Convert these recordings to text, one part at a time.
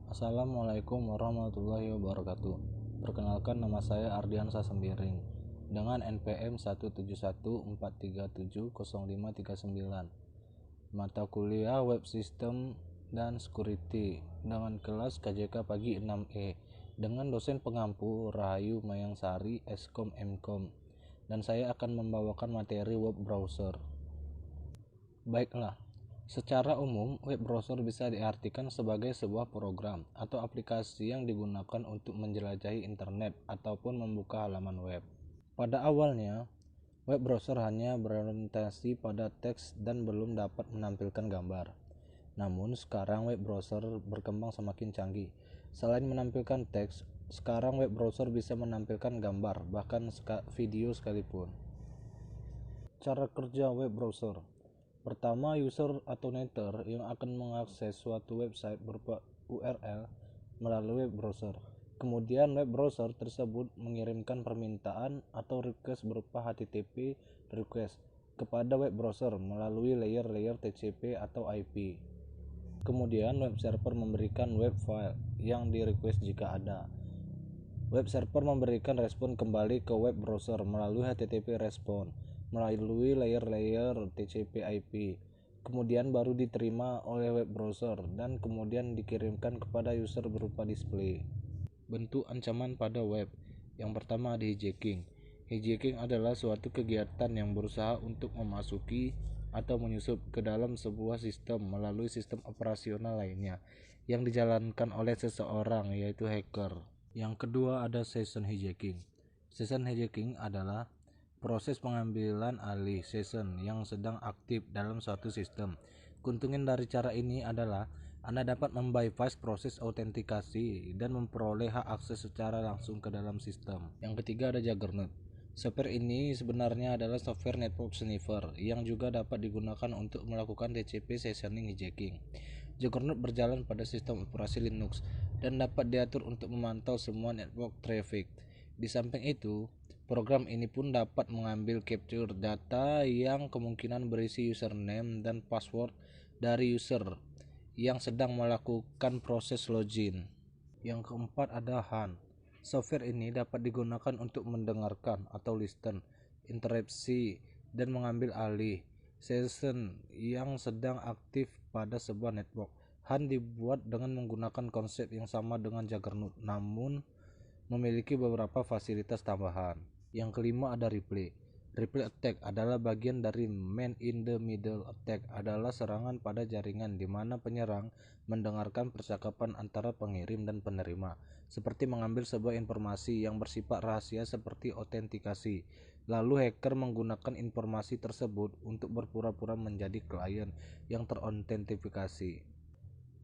Assalamualaikum warahmatullahi wabarakatuh. Perkenalkan, nama saya Ardiansa Sembiring dengan NPM 17143705399. Mata kuliah Web System dan Security dengan kelas KJK Pagi 6E dengan dosen pengampu Rahayu Mayangsari Eskom Mkom, dan saya akan membawakan materi web browser. Baiklah, secara umum web browser bisa diartikan sebagai sebuah program atau aplikasi yang digunakan untuk menjelajahi internet ataupun membuka halaman web. Pada awalnya, web browser hanya berorientasi pada teks dan belum dapat menampilkan gambar. Namun sekarang web browser berkembang semakin canggih. Selain menampilkan teks, sekarang web browser bisa menampilkan gambar, bahkan video sekalipun. Cara kerja web browser. Pertama, user atau nater yang akan mengakses suatu website berupa URL melalui web browser. Kemudian web browser tersebut mengirimkan permintaan atau request berupa HTTP request kepada web browser melalui layer-layer TCP atau IP. Kemudian web server memberikan web file yang di request jika ada. Web server memberikan respon kembali ke web browser melalui HTTP respon melalui layer-layer TCP IP. Kemudian baru diterima oleh web browser dan kemudian dikirimkan kepada user berupa display. Bentuk ancaman pada web. Yang pertama ada hijacking. Hijacking adalah suatu kegiatan yang berusaha untuk memasuki atau menyusup ke dalam sebuah sistem melalui sistem operasional lainnya yang dijalankan oleh seseorang, yaitu hacker. Yang kedua ada session hijacking. Session hijacking adalah proses pengambilan alih session yang sedang aktif dalam suatu sistem. Keuntungan dari cara ini adalah Anda dapat membypass proses autentikasi dan memperoleh hak akses secara langsung ke dalam sistem. Yang ketiga ada Juggernaut. Software ini sebenarnya adalah software network sniffer yang juga dapat digunakan untuk melakukan TCP sessioning hijacking. Juggernaut berjalan pada sistem operasi Linux dan dapat diatur untuk memantau semua network traffic. Di samping itu, program ini pun dapat mengambil capture data yang kemungkinan berisi username dan password dari user yang sedang melakukan proses login. Yang keempat ada HAN. Software ini dapat digunakan untuk mendengarkan atau listen, interupsi, dan mengambil alih session yang sedang aktif pada sebuah network. HAN dibuat dengan menggunakan konsep yang sama dengan Juggernaut, namun memiliki beberapa fasilitas tambahan. Yang kelima ada replay. Replay attack adalah bagian dari man in the middle attack, adalah serangan pada jaringan di mana penyerang mendengarkan percakapan antara pengirim dan penerima, seperti mengambil sebuah informasi yang bersifat rahasia seperti autentikasi. Lalu hacker menggunakan informasi tersebut untuk berpura-pura menjadi klien yang terautentikasi.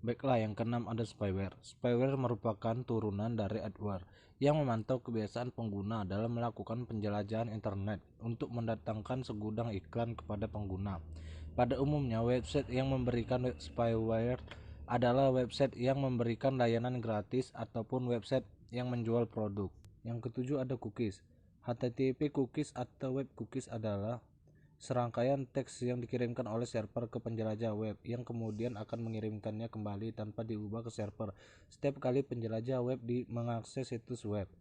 Baiklah, yang keenam ada spyware. Spyware merupakan turunan dari adware yang memantau kebiasaan pengguna dalam melakukan penjelajahan internet untuk mendatangkan segudang iklan kepada pengguna. Pada umumnya, website yang memberikan spyware adalah website yang memberikan layanan gratis ataupun website yang menjual produk. Yang ketujuh ada cookies. HTTP cookies atau web cookies adalah serangkaian teks yang dikirimkan oleh server ke penjelajah web yang kemudian akan mengirimkannya kembali tanpa diubah ke server setiap kali penjelajah web mengakses situs web.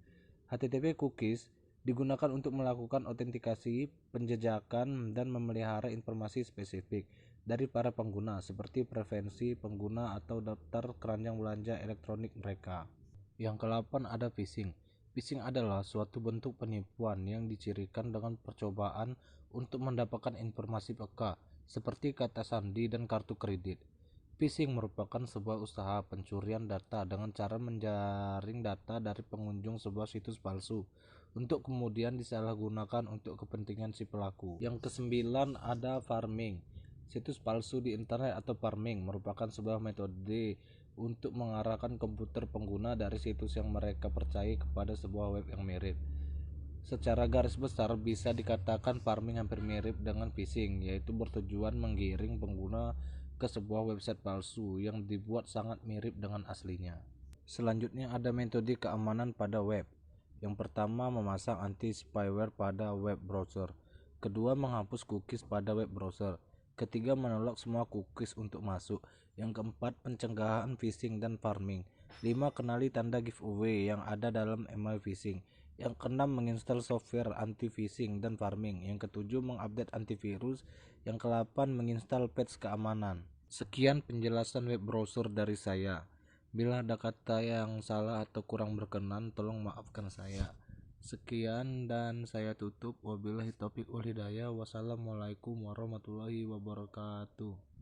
HTTP cookies digunakan untuk melakukan autentikasi, penjejakan, dan memelihara informasi spesifik dari para pengguna seperti preferensi pengguna atau daftar keranjang belanja elektronik mereka. Yang ke-8 ada phishing. Phishing adalah suatu bentuk penipuan yang dicirikan dengan percobaan untuk mendapatkan informasi peka seperti kata sandi dan kartu kredit. Phishing merupakan sebuah usaha pencurian data dengan cara menjaring data dari pengunjung sebuah situs palsu untuk kemudian disalahgunakan untuk kepentingan si pelaku. Yang ke-9 ada farming. Situs palsu di internet atau farming merupakan sebuah metode untuk mengarahkan komputer pengguna dari situs yang mereka percayai kepada sebuah web yang mirip. Secara garis besar bisa dikatakan farming hampir mirip dengan phishing, yaitu bertujuan menggiring pengguna ke sebuah website palsu yang dibuat sangat mirip dengan aslinya. Selanjutnya ada metode keamanan pada web. Yang pertama, memasang anti-spyware pada web browser. Kedua, menghapus cookies pada web browser. Ketiga, menolak semua cookies untuk masuk. Yang keempat, pencegahan phishing dan farming. 5. Kenali tanda giveaway yang ada dalam email phishing. Yang keenam, menginstal software anti phishing dan farming. Yang ketujuh, mengupdate antivirus. Yang ke-8, menginstal patch keamanan. Sekian penjelasan web browser dari saya. Bila ada kata yang salah atau kurang berkenan, tolong maafkan saya. Sekian dan saya tutup. Wabillahi taufiq wal hidayah. Wassalamualaikum warahmatullahi wabarakatuh.